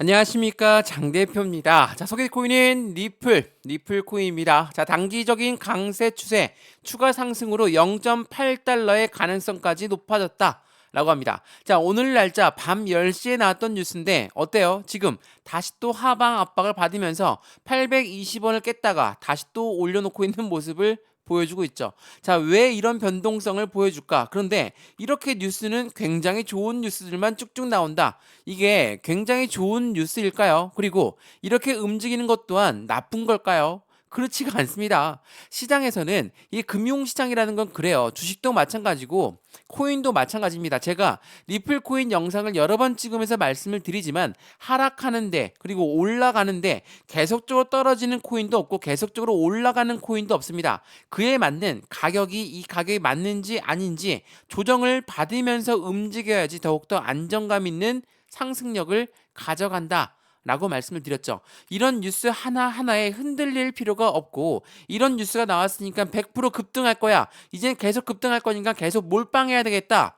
안녕하십니까, 장 대표입니다. 자, 소개 코인은 리플 코인입니다. 자, 단기적인 강세 추세, 추가 상승으로 0.8달러의 가능성까지 높아졌다 라고 합니다. 자, 오늘 날짜 밤 10시에 나왔던 뉴스인데 어때요? 지금 다시 또 하방 압박을 받으면서 820원을 깼다가 다시 또 올려놓고 있는 모습을 보여주고 있죠. 자, 왜 이런 변동성을 보여줄까? 그런데 이렇게 뉴스는 굉장히 좋은 뉴스들만 쭉쭉 나온다. 이게 굉장히 좋은 뉴스일까요? 그리고 이렇게 움직이는 것 또한 나쁜 걸까요? 그렇지가 않습니다. 시장에서는 이 금융시장이라는 건 그래요. 주식도 마찬가지고 코인도 마찬가지입니다. 제가 리플 코인 영상을 여러 번 찍으면서 말씀을 드리지만 하락하는데 그리고 올라가는데 계속적으로 떨어지는 코인도 없고 계속적으로 올라가는 코인도 없습니다. 그에 맞는 가격이 이 가격이 맞는지 아닌지 조정을 받으면서 움직여야지 더욱더 안정감 있는 상승력을 가져간다. 라고 말씀을 드렸죠. 이런 뉴스 하나하나에 흔들릴 필요가 없고 이런 뉴스가 나왔으니까 100% 급등할 거야. 이젠 계속 급등할 거니까 계속 몰빵해야 되겠다.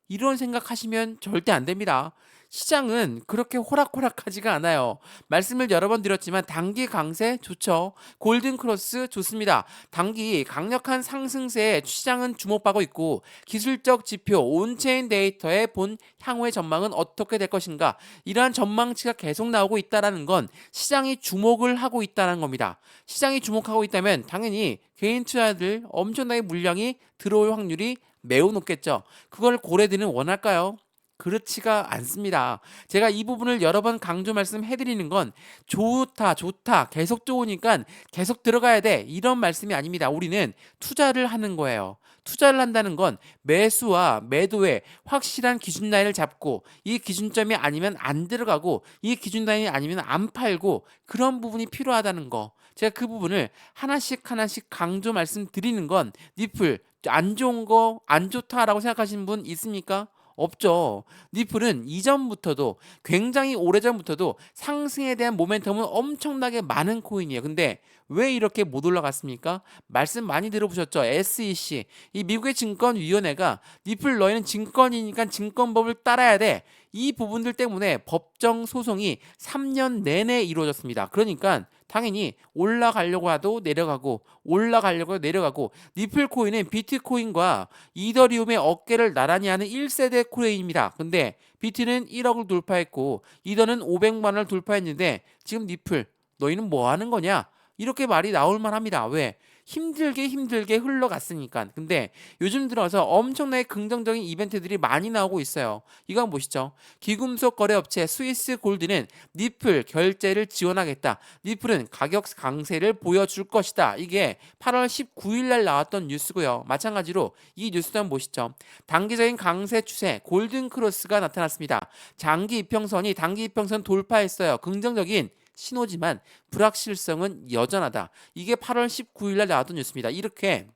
이런 생각하시면 절대 안 됩니다. 시장은 그렇게 호락호락하지가 않아요. 말씀을 여러 번 드렸지만 단기 강세 좋죠. 골든 크로스 좋습니다. 단기 강력한 상승세에 시장은 주목받고 있고 기술적 지표 온체인 데이터에 본 향후의 전망은 어떻게 될 것인가 이러한 전망치가 계속 나오고 있다는 건 시장이 주목을 하고 있다는 겁니다. 시장이 주목하고 있다면 당연히 개인 투자들 엄청나게 물량이 들어올 확률이 매우 높겠죠. 그걸 고래들은 원할까요? 그렇지가 않습니다. 제가 이 부분을 여러 번 강조 말씀해드리는 건 좋다, 계속 좋으니까 계속 들어가야 돼. 이런 말씀이 아닙니다. 우리는 투자를 하는 거예요. 투자를 한다는 건 매수와 매도에 확실한 기준 라인을 잡고 이 기준점이 아니면 안 들어가고 이 기준 라인이 아니면 안 팔고 그런 부분이 필요하다는 거. 제가 그 부분을 하나씩 강조 말씀드리는 건 니플 안 좋은 거 안 좋다라고 생각하시는 분 있습니까? 없죠. 니플은 이전부터도 굉장히 오래전부터도 상승에 대한 모멘텀은 엄청나게 많은 코인이에요. 근데 왜 이렇게 못 올라갔습니까? 말씀 많이 들어보셨죠? SEC 이 미국의 증권위원회가 니플 너희는 증권이니까 증권법을 따라야 돼. 이 부분들 때문에 법정 소송이 3년 내내 이루어졌습니다. 그러니까 당연히 올라가려고 해도 내려가고 올라가려고 해도 내려가고 니플 코인은 비트코인과 이더리움의 어깨를 나란히 하는 1세대 코인입니다. 근데 비트는 1억을 돌파했고 이더는 500만 원을 돌파했는데 지금 니플 너희는 뭐 하는 거냐? 이렇게 말이 나올 만합니다. 왜? 힘들게 흘러갔으니까. 근데 요즘 들어서 엄청나게 긍정적인 이벤트들이 많이 나오고 있어요. 이거 한번 보시죠. 귀금속 거래업체 스위스 골드는 니플 결제를 지원하겠다. 니플은 가격 강세를 보여줄 것이다. 이게 8월 19일 날 나왔던 뉴스고요. 마찬가지로 이 뉴스도 한번 보시죠. 단기적인 강세 추세 골든 크로스가 나타났습니다. 장기 이평선이 단기 이평선 돌파했어요. 긍정적인 신호지만 불확실성은 여전하다. 이게 8월 19일 날 나왔던 뉴스입니다. 이렇게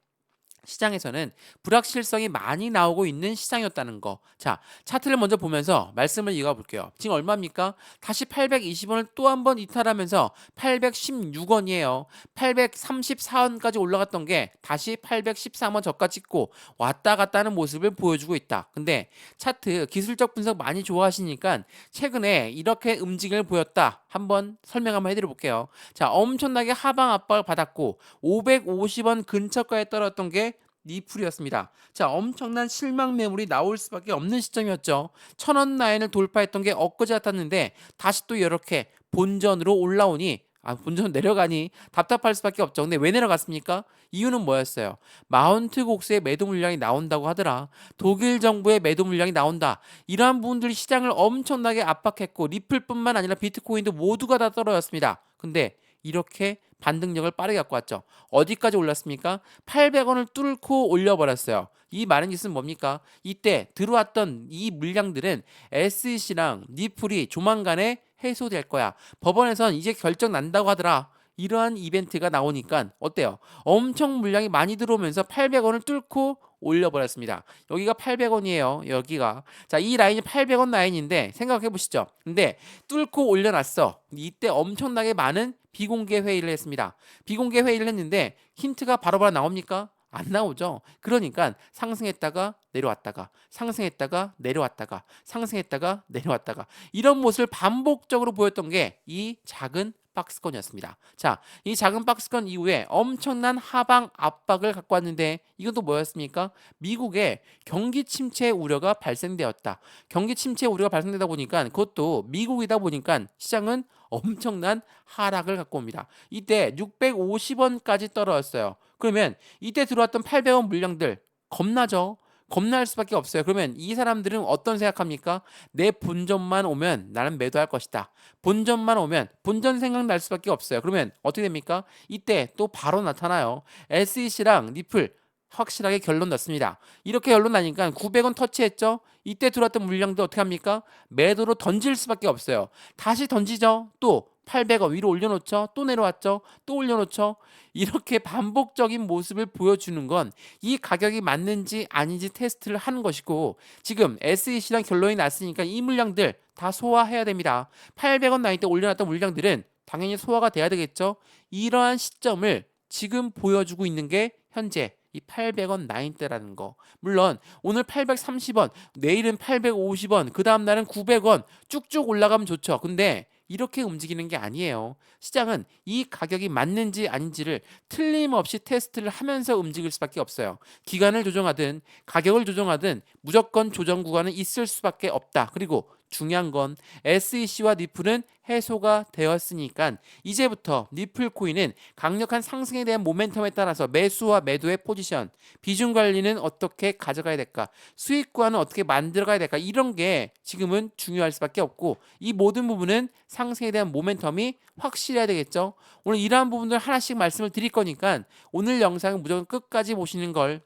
시장에서는 불확실성이 많이 나오고 있는 시장이었다는 거. 자, 차트를 먼저 보면서 말씀을 이어가 볼게요. 지금 얼마입니까? 다시 820원을 또 한 번 이탈하면서 816원이에요. 834원까지 올라갔던 게 다시 813원 저가 찍고 왔다 갔다 하는 모습을 보여주고 있다. 근데 차트 기술적 분석 많이 좋아하시니까 최근에 이렇게 움직임을 보였다. 한번 설명 한번 해드려 볼게요. 자, 엄청나게 하방 압박을 받았고 550원 근처까지 떨어졌던 게 니플이었습니다. 자, 엄청난 실망 매물이 나올 수밖에 없는 시점이었죠. 1000원 라인을 돌파했던 게 엊그제 같았는데 다시 또 이렇게 본전으로 올라오니 본전 내려가니 답답할 수밖에 없죠. 근데 왜 내려갔습니까? 이유는 뭐였어요? 마운트 곡스의 매도 물량이 나온다고 하더라. 독일 정부의 매도 물량이 나온다. 이러한 부분들이 시장을 엄청나게 압박했고 리플뿐만 아니라 비트코인도 모두가 다 떨어졌습니다. 근데 이렇게 반등력을 빠르게 갖고 왔죠. 어디까지 올랐습니까? 800원을 뚫고 올려버렸어요. 이 많은 짓은 뭡니까? 이때 들어왔던 이 물량들은 SEC랑 니플이 조만간에 해소될 거야. 법원에선 이제 결정 난다고 하더라. 이러한 이벤트가 나오니까 어때요? 엄청 물량이 많이 들어오면서 800원을 뚫고 올려버렸습니다. 여기가 800원이에요. 여기가. 자, 이 라인이 800원 라인인데 생각해 보시죠. 근데 뚫고 올려놨어. 이때 엄청나게 많은 비공개 회의를 했습니다. 비공개 회의를 했는데 힌트가 바로바로 나옵니까? 안 나오죠. 그러니까 상승했다가 내려왔다가 상승했다가 내려왔다가 상승했다가 내려왔다가 이런 모습을 반복적으로 보였던 게 이 작은 박스권이었습니다. 자, 이 작은 박스권 이후에 엄청난 하방 압박을 갖고 왔는데 이건 또 뭐였습니까? 미국의 경기 침체 우려가 발생되었다. 경기 침체 우려가 발생되다 보니까 그것도 미국이다 보니까 시장은 엄청난 하락을 갖고 옵니다. 이때 650원까지 떨어졌어요. 그러면 이때 들어왔던 800원 물량들 겁나죠? 겁날 수밖에 없어요. 그러면 이 사람들은 어떤 생각합니까? 내 본전만 오면 나는 매도할 것이다. 본전만 오면 본전 생각날 수밖에 없어요. 그러면 어떻게 됩니까? 이때 또 바로 나타나요. SEC랑 리플 확실하게 결론 났습니다. 이렇게 결론 나니까 900원 터치했죠? 이때 들어왔던 물량도 어떻게 합니까? 매도로 던질 수밖에 없어요. 다시 던지죠? 또 800원 위로 올려놓죠? 또 내려왔죠? 또 올려놓죠? 이렇게 반복적인 모습을 보여주는 건 이 가격이 맞는지 아닌지 테스트를 하는 것이고 지금 SEC랑 결론이 났으니까 이 물량들 다 소화해야 됩니다. 800원 나이 때 올려놨던 물량들은 당연히 소화가 돼야 되겠죠? 이러한 시점을 지금 보여주고 있는 게 현재 이 800원 나인대라는 거. 물론 오늘 830원, 내일은 850원, 그 다음 날은 900원 쭉쭉 올라가면 좋죠. 근데 이렇게 움직이는 게 아니에요. 시장은 이 가격이 맞는지 아닌지를 틀림없이 테스트를 하면서 움직일 수밖에 없어요. 기간을 조정하든 가격을 조정하든 무조건 조정 구간은 있을 수밖에 없다. 그리고 중요한 건 SEC와 리플은 해소가 되었으니까 이제부터 리플 코인은 강력한 상승에 대한 모멘텀에 따라서 매수와 매도의 포지션, 비중 관리는 어떻게 가져가야 될까, 수익 구간은 어떻게 만들어가야 될까, 이런 게 지금은 중요할 수밖에 없고 이 모든 부분은 상승에 대한 모멘텀이 확실해야 되겠죠. 오늘 이러한 부분들 하나씩 말씀을 드릴 거니까 오늘 영상은 무조건 끝까지 보시는 걸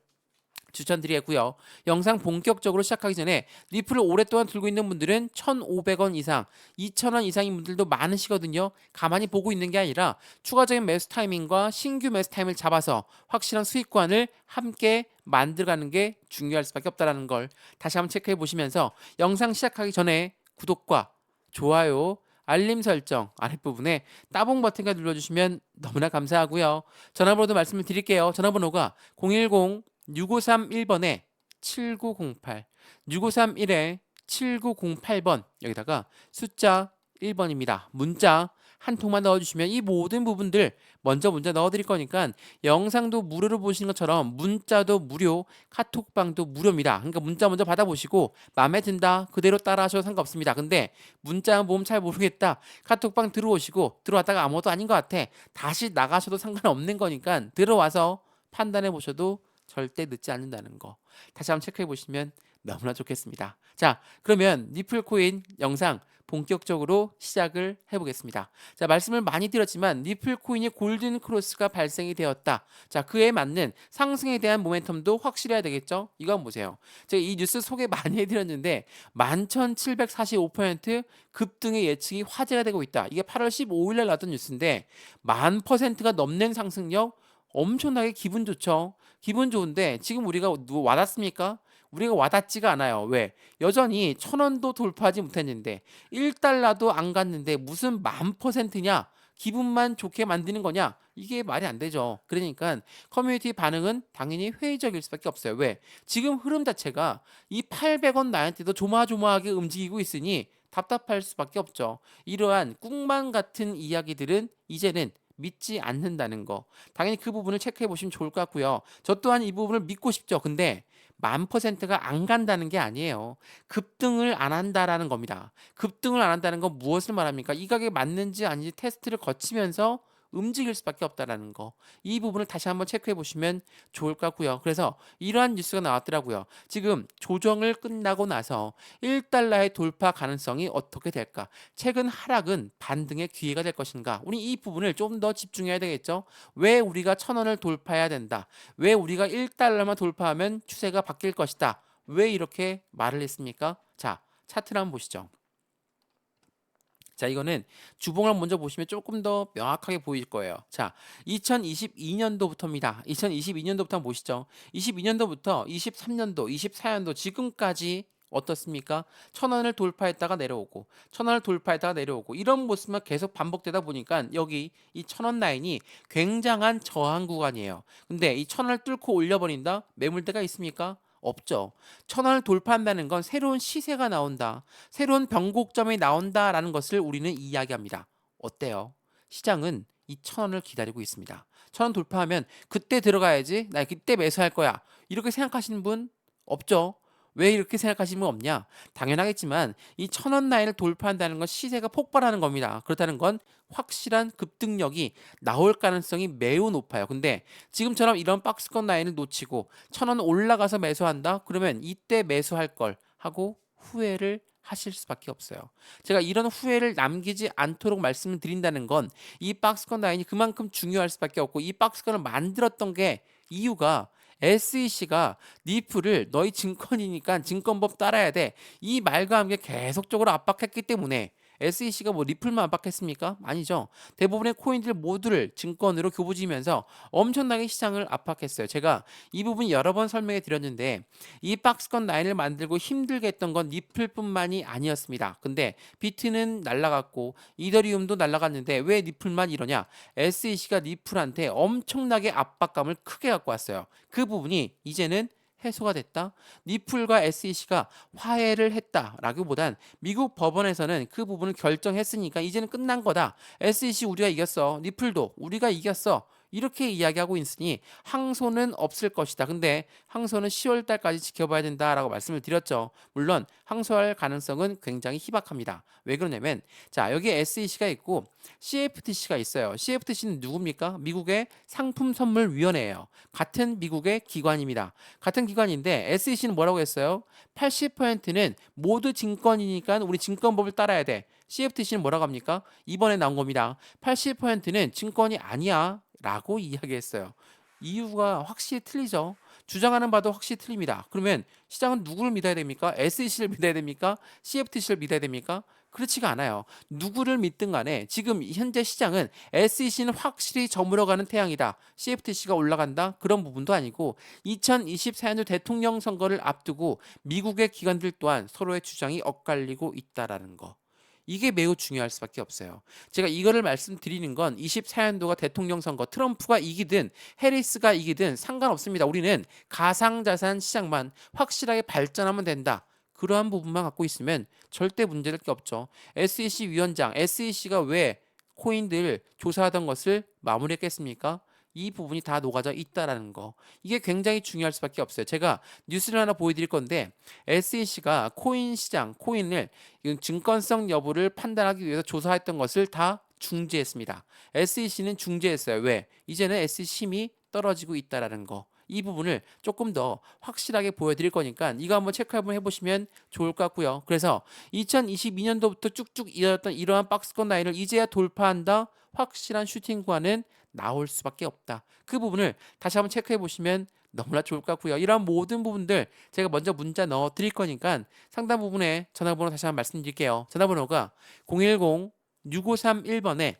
추천드리겠고요. 영상 본격적으로 시작하기 전에 리플을 오랫동안 들고 있는 분들은 1,500원 이상, 2,000원 이상인 분들도 많으시거든요. 가만히 보고 있는 게 아니라 추가적인 매수 타이밍과 신규 매수 타이밍을 잡아서 확실한 수익관을 함께 만들어가는 게 중요할 수밖에 없다는 걸 다시 한번 체크해 보시면서 영상 시작하기 전에 구독과 좋아요, 알림 설정 아랫부분에 따봉 버튼까지 눌러주시면 너무나 감사하고요. 전화번호도 말씀을 드릴게요. 전화번호가 010 6531번에 7908 6531에 7908번 여기다가 숫자 1번입니다. 문자 한 통만 넣어주시면 이 모든 부분들 먼저 문자 넣어드릴 거니까 영상도 무료로 보시는 것처럼 문자도 무료, 카톡방도 무료입니다. 그러니까 문자 먼저 받아보시고 마음에 든다 그대로 따라 하셔도 상관없습니다. 근데 문자 보면 잘 모르겠다, 카톡방 들어오시고 들어왔다가 아무것도 아닌 것 같아, 다시 나가셔도 상관없는 거니까 들어와서 판단해 보셔도 절대 늦지 않는다는 거 다시 한번 체크해 보시면 너무나 좋겠습니다. 자, 그러면 리플 코인 영상 본격적으로 시작을 해보겠습니다. 자, 말씀을 많이 드렸지만 리플 코인의 골든 크로스가 발생이 되었다. 자, 그에 맞는 상승에 대한 모멘텀도 확실해야 되겠죠? 이거 한번 보세요. 제가 이 뉴스 소개 많이 해드렸는데 11,745% 급등의 예측이 화제가 되고 있다. 이게 8월 15일 날 나왔던 뉴스인데 1000%가 넘는 상승력, 엄청나게 기분 좋죠. 기분 좋은데 지금 우리가 와닿습니까? 우리가 와닿지가 않아요. 왜? 여전히 1,000원도 돌파하지 못했는데 1달러도 안 갔는데 무슨 1000%냐? 기분만 좋게 만드는 거냐? 이게 말이 안 되죠. 그러니까 커뮤니티 반응은 당연히 회의적일 수밖에 없어요. 왜? 지금 흐름 자체가 이 800원 나한테도 조마조마하게 움직이고 있으니 답답할 수밖에 없죠. 이러한 꿈만 같은 이야기들은 이제는 믿지 않는다는 거. 당연히 그 부분을 체크해 보시면 좋을 것 같고요. 저 또한 이 부분을 믿고 싶죠. 근데 1000%가 안 간다는 게 아니에요. 급등을 안 한다라는 겁니다. 급등을 안 한다는 건 무엇을 말합니까? 이 가격에 맞는지 아닌지 테스트를 거치면서 움직일 수밖에 없다라는 거. 이 부분을 다시 한번 체크해 보시면 좋을 것 같고요. 그래서 이러한 뉴스가 나왔더라고요. 지금 조정을 끝나고 나서 1달러의 돌파 가능성이 어떻게 될까? 최근 하락은 반등의 기회가 될 것인가? 우리 이 부분을 좀 더 집중해야 되겠죠? 왜 우리가 1,000원을 돌파해야 된다? 왜 우리가 1달러만 돌파하면 추세가 바뀔 것이다? 왜 이렇게 말을 했습니까? 자, 차트를 한번 보시죠. 자, 이거는 주봉을 먼저 보시면 조금 더 명확하게 보일 거예요. 자, 2022년도부터입니다. 2022년도부터 한번 보시죠. 22년도부터 23년도, 24년도 지금까지 어떻습니까? 1,000원을 돌파했다가 내려오고 1,000원을 돌파했다가 내려오고 이런 모습만 계속 반복되다 보니까 여기 이 1,000원 라인이 굉장한 저항 구간이에요. 근데 이 1,000원을 뚫고 올려버린다? 매물대가 있습니까? 없죠. 1,000원을 돌파한다는 건 새로운 시세가 나온다. 새로운 변곡점이 나온다라는 것을 우리는 이야기합니다. 어때요? 시장은 이 1,000원을 기다리고 있습니다. 1,000원 돌파하면 그때 들어가야지. 나 그때 매수할 거야. 이렇게 생각하시는 분 없죠. 왜 이렇게 생각하시는 분 없냐? 당연하겠지만 이 1,000원 라인을 돌파한다는 건 시세가 폭발하는 겁니다. 그렇다는 건 확실한 급등력이 나올 가능성이 매우 높아요. 근데 지금처럼 이런 박스권 라인을 놓치고 1,000원 올라가서 매수한다? 그러면 이때 매수할 걸 하고 후회를 하실 수밖에 없어요. 제가 이런 후회를 남기지 않도록 말씀을 드린다는 건 이 박스권 라인이 그만큼 중요할 수밖에 없고 이 박스권을 만들었던 게 이유가 SEC가 니프를 너희 증권이니까 증권법 따라야 돼. 이 말과 함께 계속적으로 압박했기 때문에 SEC가 뭐 리플만 압박했습니까? 아니죠. 대부분의 코인들 모두를 증권으로 교부지면서 엄청나게 시장을 압박했어요. 제가 이 부분 여러 번 설명해 드렸는데 이 박스권 라인을 만들고 힘들게 했던 건 리플뿐만이 아니었습니다. 근데 비트는 날라갔고 이더리움도 날라갔는데 왜 리플만 이러냐? SEC가 리플한테 엄청나게 압박감을 크게 갖고 왔어요. 그 부분이 이제는 해소가 됐다. 니플과 SEC가 화해를 했다라기보단 미국 법원에서는 그 부분을 결정했으니까 이제는 끝난 거다. SEC 우리가 이겼어. 니플도 우리가 이겼어. 이렇게 이야기하고 있으니 항소는 없을 것이다. 근데 항소는 10월 달까지 지켜봐야 된다라고 말씀을 드렸죠. 물론 항소할 가능성은 굉장히 희박합니다. 왜 그러냐면 자, 여기 SEC가 있고 CFTC가 있어요. CFTC는 누굽니까? 미국의 상품선물위원회예요. 같은 미국의 기관입니다. 같은 기관인데 SEC는 뭐라고 했어요? 80%는 모두 증권이니까 우리 증권법을 따라야 돼. CFTC는 뭐라고 합니까? 이번에 나온 겁니다. 80%는 증권이 아니야 라고 이야기했어요. 이유가 확실히 틀리죠. 주장하는 바도 확실히 틀립니다. 그러면 시장은 누구를 믿어야 됩니까? SEC를 믿어야 됩니까? CFTC를 믿어야 됩니까? 그렇지가 않아요. 누구를 믿든 간에 지금 현재 시장은 SEC는 확실히 저물어가는 태양이다. CFTC가 올라간다? 그런 부분도 아니고 2024년도 대통령 선거를 앞두고 미국의 기관들 또한 서로의 주장이 엇갈리고 있다라는 거. 이게 매우 중요할 수밖에 없어요. 제가 이거를 말씀드리는 건 24년도가 대통령 선거 트럼프가 이기든 해리스가 이기든 상관없습니다. 우리는 가상자산 시장만 확실하게 발전하면 된다. 그러한 부분만 갖고 있으면 절대 문제될 게 없죠. SEC 위원장, SEC가 왜 코인들 조사하던 것을 마무리했겠습니까? 이 부분이 다 녹아져 있다라는 거. 이게 굉장히 중요할 수밖에 없어요. 제가 뉴스를 하나 보여드릴 건데 SEC가 코인 시장, 코인을 증권성 여부를 판단하기 위해서 조사했던 것을 다 중지했습니다. SEC는 중지했어요. 왜? 이제는 SEC 힘이 떨어지고 있다라는 거. 이 부분을 조금 더 확실하게 보여드릴 거니까 이거 한번 체크 한번 해보시면 좋을 것 같고요. 그래서 2022년도부터 쭉쭉 이어졌던 이러한 박스권 라인을 이제야 돌파한다. 확실한 슈팅구간은 나올 수밖에 없다. 그 부분을 다시 한번 체크해 보시면 너무나 좋을 것 같고요. 이러한 모든 부분들 제가 먼저 문자 넣어 드릴 거니까 상담 부분에 전화번호 다시 한번 말씀드릴게요. 전화번호가 010-6531번에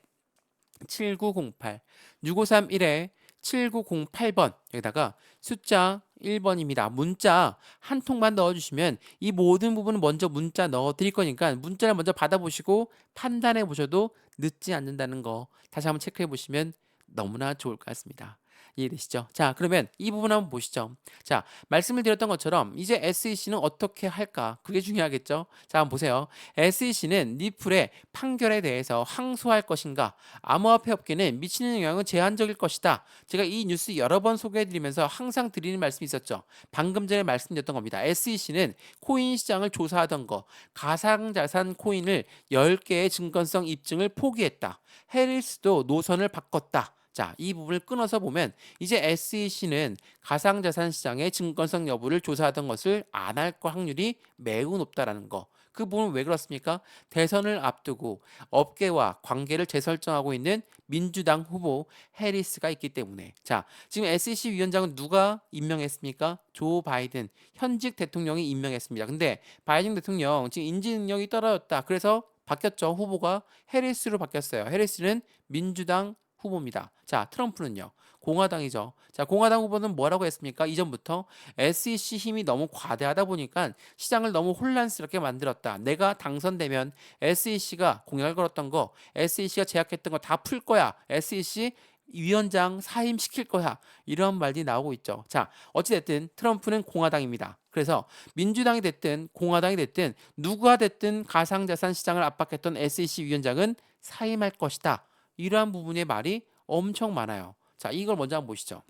7908, 6531에 7908번 여기다가 숫자 1번입니다. 문자 한 통만 넣어주시면 이 모든 부분은 먼저 문자 넣어 드릴 거니까 문자를 먼저 받아보시고 판단해 보셔도 늦지 않는다는 거 다시 한번 체크해 보시면 너무나 좋을 것 같습니다. 이해되시죠? 자, 그러면 이 부분 한번 보시죠. 자, 말씀을 드렸던 것처럼 이제 SEC는 어떻게 할까? 그게 중요하겠죠? 자, 한번 보세요. SEC는 니플의 판결에 대해서 항소할 것인가? 암호화폐 업계는 미치는 영향은 제한적일 것이다. 제가 이 뉴스 여러 번 소개해드리면서 항상 드리는 말씀이 있었죠. 방금 전에 말씀드렸던 겁니다. SEC는 코인 시장을 조사하던 거, 가상자산 코인을 10개의 증권성 입증을 포기했다. 해리스도 노선을 바꿨다. 자, 이 부분을 끊어서 보면 이제 SEC는 가상자산 시장의 증권성 여부를 조사하던 것을 안 할 확률이 매우 높다라는 거. 그 부분은 왜 그렇습니까? 대선을 앞두고 업계와 관계를 재설정하고 있는 민주당 후보 해리스가 있기 때문에. 자, 지금 SEC 위원장은 누가 임명했습니까? 조 바이든 현직 대통령이 임명했습니다. 근데 바이든 대통령 지금 인지 능력이 떨어졌다. 그래서 바뀌었죠. 후보가 해리스로 바뀌었어요. 해리스는 민주당 후보입니다. 자, 트럼프는요. 공화당이죠. 자, 공화당 후보는 뭐라고 했습니까? 이전부터 SEC 힘이 너무 과대하다 보니까 시장을 너무 혼란스럽게 만들었다. 내가 당선되면 SEC가 공약을 걸었던 거, SEC가 제약했던 거 다 풀 거야. SEC 위원장 사임시킬 거야. 이런 말들이 나오고 있죠. 자, 어찌됐든 트럼프는 공화당입니다. 그래서 민주당이 됐든 공화당이 됐든 누가 됐든 가상자산 시장을 압박했던 SEC 위원장은 사임할 것이다. 이러한 부분의 말이 엄청 많아요. 자, 이걸 먼저 한번 보시죠.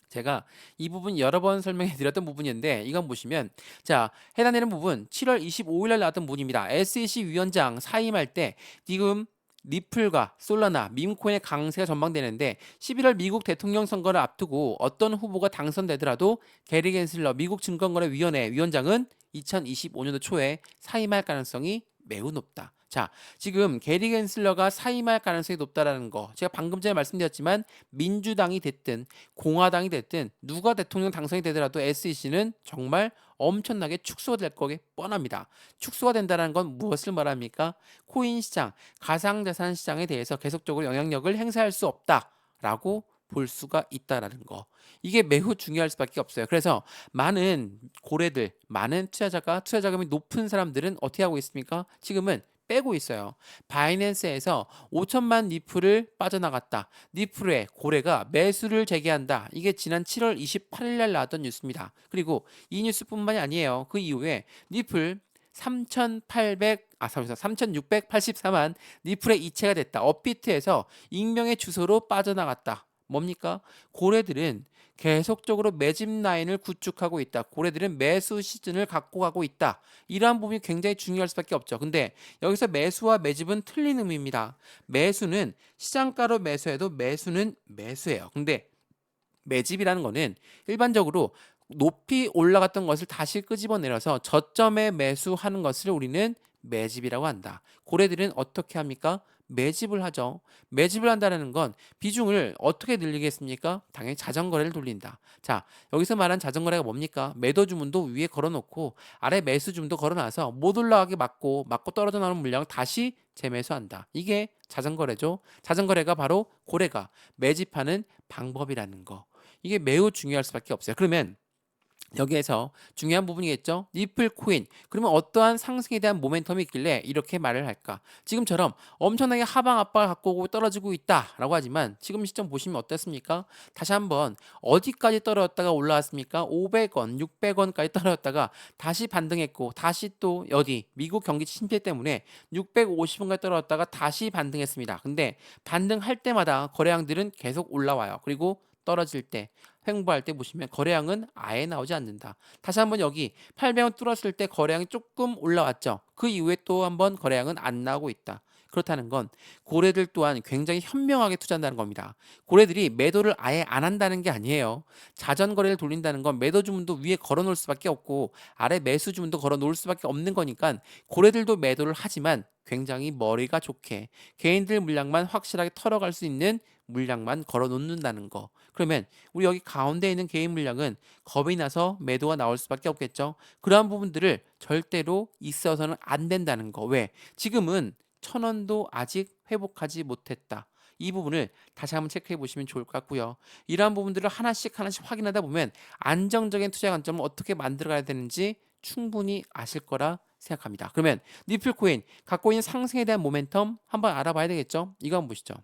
제가 이 부분 여러 번 설명해 드렸던 부분인데 이건 보시면 자, 해당되는 부분 7월 25일 날 나왔던 부분입니다. SEC 위원장 사임할 때 지금 리플과 솔라나, 밈코인의 강세가 전망되는데 11월 미국 대통령 선거를 앞두고 어떤 후보가 당선되더라도 게리 겐슬러 미국 증권거래위원회 위원장은 2025년도 초에 사임할 가능성이 매우 높다. 자, 지금 게리 겐슬러가 사임할 가능성이 높다라는 거 제가 방금 전에 말씀드렸지만 민주당이 됐든 공화당이 됐든 누가 대통령 당선이 되더라도 SEC는 정말 엄청나게 축소가 될 거게 뻔합니다. 축소가 된다는 건 무엇을 말합니까? 코인 시장, 가상자산 시장에 대해서 계속적으로 영향력을 행사할 수 없다라고 볼 수가 있다라는 거. 이게 매우 중요할 수밖에 없어요. 그래서 많은 고래들, 많은 투자 자금이 높은 사람들은 어떻게 하고 있습니까? 지금은 빼고 있어요. 바이낸스에서 5천만 니플을 빠져나갔다. 니플의 고래가 매수를 재개한다. 이게 지난 7월 28일 날 나왔던 뉴스입니다. 그리고 이 뉴스뿐만이 아니에요. 그 이후에 니플 3,684만 니플의 이체가 됐다. 업비트에서 익명의 주소로 빠져나갔다. 뭡니까? 고래들은 계속적으로 매집 라인을 구축하고 있다. 고래들은 매수 시즌을 갖고 가고 있다. 이러한 부분이 굉장히 중요할 수밖에 없죠. 근데 여기서 매수와 매집은 틀린 의미입니다. 매수는 시장가로 매수해도 매수는 매수예요. 근데 매집이라는 거는 일반적으로 높이 올라갔던 것을 다시 끄집어내려서 저점에 매수하는 것을 우리는 매집이라고 한다. 고래들은 어떻게 합니까? 매집을 하죠. 매집을 한다는 건 비중을 어떻게 늘리겠습니까? 당연히 자전거래를 돌린다. 자, 여기서 말한 자전거래가 뭡니까? 매도 주문도 위에 걸어놓고 아래 매수 주문도 걸어놔서 못 올라가게 막고 떨어져 나오는 물량을 다시 재매수한다. 이게 자전거래죠. 자전거래가 바로 고래가 매집하는 방법이라는 거. 이게 매우 중요할 수밖에 없어요. 그러면 여기에서 중요한 부분이겠죠. 리플 코인. 그러면 어떠한 상승에 대한 모멘텀이 있길래 이렇게 말을 할까? 지금처럼 엄청나게 하방 압박을 갖고 오고 떨어지고 있다라고 하지만 지금 시점 보시면 어떻습니까? 다시 한번 어디까지 떨어졌다가 올라왔습니까? 500원, 600원까지 떨어졌다가 다시 반등했고 다시 또 어디 미국 경기 침체 때문에 650원까지 떨어졌다가 다시 반등했습니다. 근데 반등할 때마다 거래량들은 계속 올라와요. 그리고 떨어질 때 횡보할 때 보시면 거래량은 아예 나오지 않는다. 다시 한번 여기 800원 뚫었을 때 거래량이 조금 올라왔죠. 그 이후에 또 한번 거래량은 안 나오고 있다. 그렇다는 건 고래들 또한 굉장히 현명하게 투자한다는 겁니다. 고래들이 매도를 아예 안 한다는 게 아니에요. 자전 거래를 돌린다는 건 매도 주문도 위에 걸어 놓을 수밖에 없고 아래 매수 주문도 걸어 놓을 수밖에 없는 거니까 고래들도 매도를 하지만 굉장히 머리가 좋게 개인들 물량만 확실하게 털어갈 수 있는 물량만 걸어 놓는다는 거. 그러면 우리 여기 가운데 있는 개인 물량은 겁이 나서 매도가 나올 수밖에 없겠죠. 그러한 부분들을 절대로 있어서는 안 된다는 거. 왜? 지금은 1,000원도 아직 회복하지 못했다. 이 부분을 다시 한번 체크해 보시면 좋을 것 같고요. 이러한 부분들을 하나씩 확인하다 보면 안정적인 투자 관점을 어떻게 만들어가야 되는지 충분히 아실 거라 생각합니다. 그러면 니플코인 갖고 있는 상승에 대한 모멘텀 한번 알아봐야 되겠죠? 이거 한번 보시죠.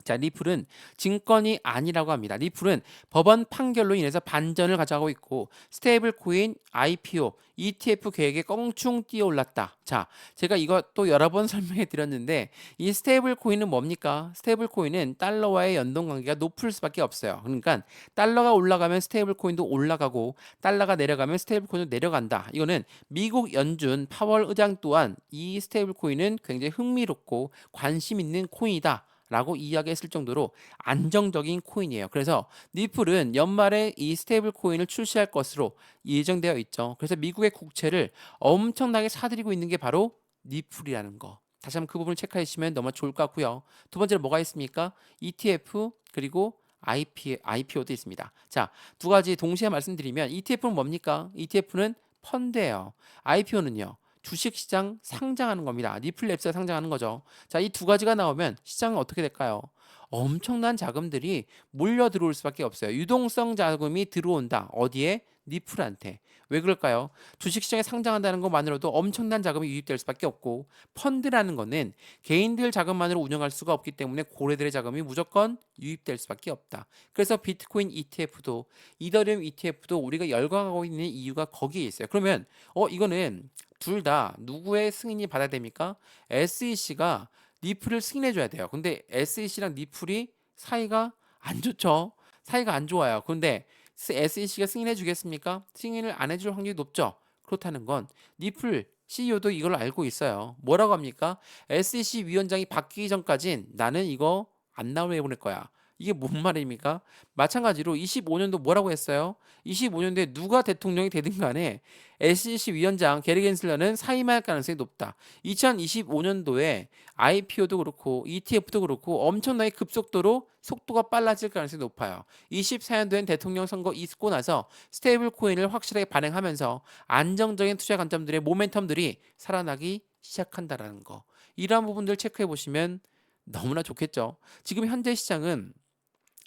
자, 리플은 증권이 아니라고 합니다. 리플은 법원 판결로 인해서 반전을 가져가고 있고 스테이블 코인, IPO, ETF 계획에 껑충 뛰어올랐다. 자, 제가 이거 또 여러 번 설명해 드렸는데 이 스테이블 코인은 뭡니까? 스테이블 코인은 달러와의 연동 관계가 높을 수밖에 없어요. 그러니까 달러가 올라가면 스테이블 코인도 올라가고 달러가 내려가면 스테이블 코인도 내려간다. 이거는 미국 연준 파월 의장 또한 이 스테이블 코인은 굉장히 흥미롭고 관심 있는 코인이다. 라고 이야기했을 정도로 안정적인 코인이에요. 그래서 니플은 연말에 이 스테이블 코인을 출시할 것으로 예정되어 있죠. 그래서 미국의 국채를 엄청나게 사들이고 있는 게 바로 니플이라는 거. 다시 한번 그 부분을 체크해 주시면 너무 좋을 것 같고요. 두 번째로 뭐가 있습니까? ETF 그리고 IPO도 있습니다. 자, 두 가지 동시에 말씀드리면 ETF는 뭡니까? ETF는 펀드예요. IPO는요. 주식시장 상장하는 겁니다. 니플랩스가 상장하는 거죠. 자, 이 두 가지가 나오면 시장은 어떻게 될까요? 엄청난 자금들이 몰려 들어올 수밖에 없어요. 유동성 자금이 들어온다. 어디에? 니플한테. 왜 그럴까요? 주식시장에 상장한다는 것만으로도 엄청난 자금이 유입될 수밖에 없고, 펀드라는 거는 개인들 자금만으로 운영할 수가 없기 때문에 고래들의 자금이 무조건 유입될 수밖에 없다. 그래서 비트코인 ETF도, 이더리움 ETF도 우리가 열광하고 있는 이유가 거기에 있어요. 그러면 이거는 둘 다 누구의 승인이 받아야 됩니까? SEC가 니플을 승인해 줘야 돼요. 근데 SEC랑 니플이 사이가 안 좋죠. 사이가 안 좋아요. 그런데 SEC가 승인해 주겠습니까? 승인을 안 해줄 확률이 높죠. 그렇다는 건 니플 CEO도 이걸 알고 있어요. 뭐라고 합니까? SEC 위원장이 바뀌기 전까진 나는 이거 안 나오게 보낼 거야. 이게 뭔 말입니까? 마찬가지로 25년도 뭐라고 했어요? 25년도에 누가 대통령이 되든 간에 SEC 위원장 게리 겐슬러는 사임할 가능성이 높다. 2025년도에 IPO도 그렇고 ETF도 그렇고 엄청나게 급속도로 속도가 빨라질 가능성이 높아요. 24년도엔 대통령 선거 있고 나서 스테이블 코인을 확실하게 반영하면서 안정적인 투자 관점들의 모멘텀들이 살아나기 시작한다라는 거. 이러한 부분들 체크해 보시면 너무나 좋겠죠. 지금 현재 시장은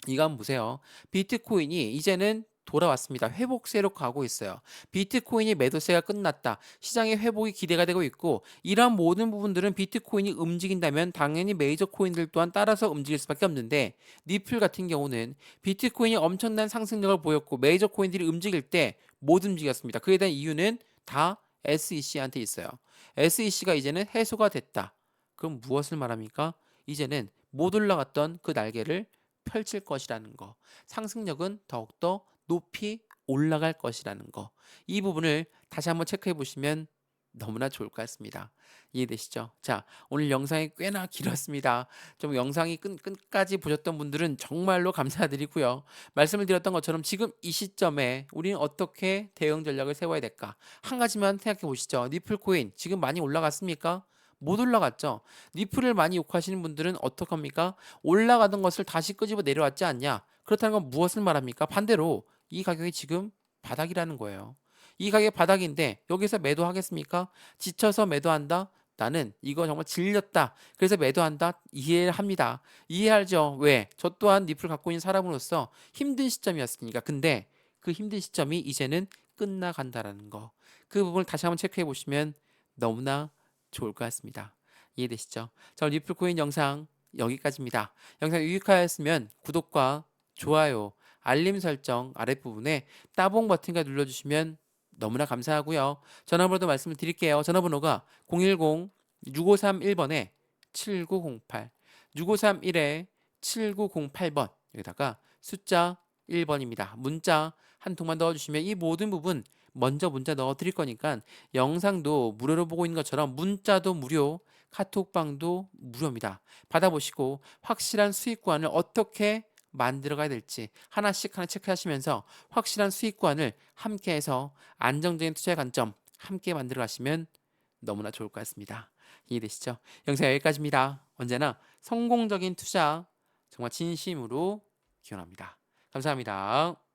이거 한번 보세요. 비트코인이 이제는 돌아왔습니다. 회복세로 가고 있어요. 비트코인이 매도세가 끝났다. 시장의 회복이 기대가 되고 있고, 이러한 모든 부분들은 비트코인이 움직인다면 당연히 메이저 코인들 또한 따라서 움직일 수밖에 없는데, 니플 같은 경우는 비트코인이 엄청난 상승력을 보였고 메이저 코인들이 움직일 때 못 움직였습니다. 그에 대한 이유는 다 SEC한테 있어요. SEC가 이제는 해소가 됐다. 그럼 무엇을 말합니까? 이제는 못 올라갔던 그 날개를 펼칠 것이라는 거. 상승력은 더욱더 높이 올라갈 것이라는 거. 이 부분을 다시 한번 체크해 보시면 너무나 좋을 것 같습니다. 이해되시죠? 자, 오늘 영상이 꽤나 길었습니다. 좀 영상이 끝까지 보셨던 분들은 정말로 감사드리고요. 말씀을 드렸던 것처럼 지금 이 시점에 우리는 어떻게 대응 전략을 세워야 될까? 한 가지만 생각해 보시죠. 니플코인 지금 많이 올라갔습니까? 못 올라갔죠. 니플을 많이 욕하시는 분들은 어떡합니까? 올라가던 것을 다시 끄집어 내려왔지 않냐? 그렇다는 건 무엇을 말합니까? 반대로 이 가격이 지금 바닥이라는 거예요. 이 가격 바닥인데 여기서 매도하겠습니까? 지쳐서 매도한다? 나는 이거 정말 질렸다. 그래서 매도한다? 이해합니다. 이해하죠. 왜? 저 또한 니플 갖고 있는 사람으로서 힘든 시점이었으니까. 근데 그 힘든 시점이 이제는 끝나간다라는 거. 그 부분을 다시 한번 체크해 보시면 너무나 좋을 것 같습니다. 이해되시죠? 저 리플코인 영상 여기까지입니다. 영상 유익하였으면 구독과 좋아요, 알림 설정 아랫부분에 따봉 버튼과 눌러주시면 너무나 감사하고요. 전화번호도 말씀을 드릴게요. 전화번호가 010-6531번에 7908, 6531에 7908번, 여기다가 숫자 1번입니다. 문자 한 통만 넣어주시면 이 모든 부분 먼저 문자 넣어 드릴 거니까 영상도 무료로 보고 있는 것처럼 문자도 무료, 카톡방도 무료입니다. 받아보시고 확실한 수익구간을 어떻게 만들어 가야 될지 하나씩 하나 체크하시면서 확실한 수익구간을 함께해서 안정적인 투자의 관점 함께 만들어 가시면 너무나 좋을 것 같습니다. 이해되시죠? 영상 여기까지입니다. 언제나 성공적인 투자 정말 진심으로 기원합니다. 감사합니다.